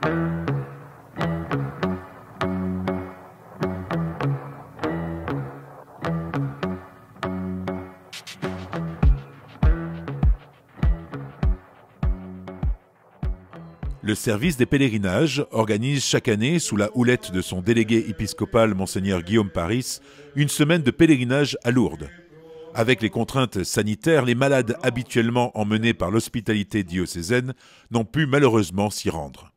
Le service des pèlerinages organise chaque année, sous la houlette de son délégué épiscopal Monseigneur Guillaume Paris, une semaine de pèlerinage à Lourdes. Avec les contraintes sanitaires, les malades habituellement emmenés par l'hospitalité diocésaine n'ont pu malheureusement s'y rendre.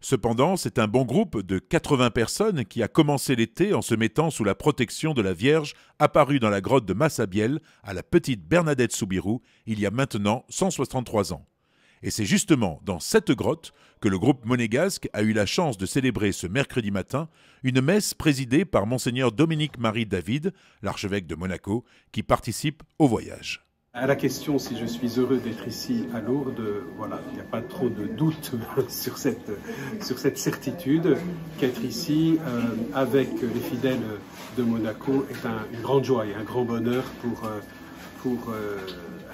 Cependant, c'est un bon groupe de 80 personnes qui a commencé l'été en se mettant sous la protection de la Vierge apparue dans la grotte de Massabielle à la petite Bernadette Soubirous il y a maintenant 163 ans. Et c'est justement dans cette grotte que le groupe monégasque a eu la chance de célébrer ce mercredi matin une messe présidée par Monseigneur Dominique-Marie David, l'archevêque de Monaco, qui participe au voyage. À la question si je suis heureux d'être ici à Lourdes, voilà, il n'y a pas trop de doute sur cette certitude qu'être ici avec les fidèles de Monaco est une grande joie et un grand bonheur pour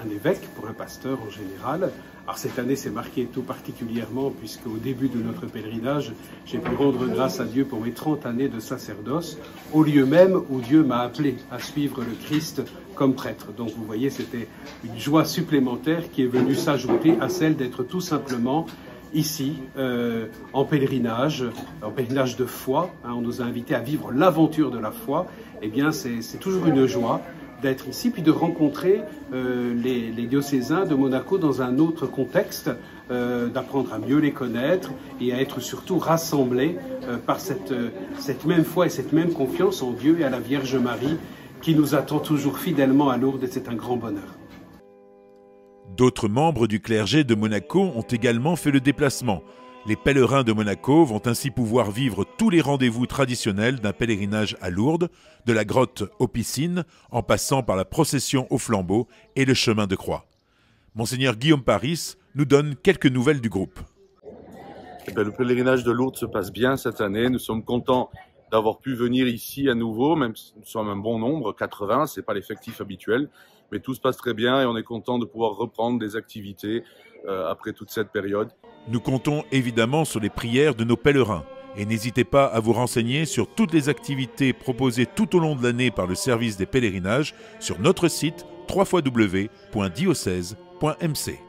un évêque, pour un pasteur en général. Alors cette année c'est marqué tout particulièrement puisque au début de notre pèlerinage, j'ai pu rendre grâce à Dieu pour mes 30 années de sacerdoce, au lieu même où Dieu m'a appelé à suivre le Christ comme prêtre. Donc vous voyez, c'était une joie supplémentaire qui est venue s'ajouter à celle d'être tout simplement ici, en pèlerinage de foi. On nous a invités à vivre l'aventure de la foi. Eh bien, c'est toujours une joie d'être ici, puis de rencontrer les diocésains de Monaco dans un autre contexte, d'apprendre à mieux les connaître et à être surtout rassemblés par cette même foi et cette même confiance en Dieu et à la Vierge Marie qui nous attend toujours fidèlement à Lourdes, et c'est un grand bonheur. D'autres membres du clergé de Monaco ont également fait le déplacement. Les pèlerins de Monaco vont ainsi pouvoir vivre tous les rendez-vous traditionnels d'un pèlerinage à Lourdes, de la grotte aux piscines, en passant par la procession au flambeau et le chemin de croix. Monseigneur Guillaume Paris nous donne quelques nouvelles du groupe. Le pèlerinage de Lourdes se passe bien cette année. Nous sommes contents d'avoir pu venir ici à nouveau, même si nous sommes un bon nombre, 80, ce n'est pas l'effectif habituel. Mais tout se passe très bien et on est content de pouvoir reprendre des activités après toute cette période. Nous comptons évidemment sur les prières de nos pèlerins et n'hésitez pas à vous renseigner sur toutes les activités proposées tout au long de l'année par le service des pèlerinages sur notre site www.diocèse.mc.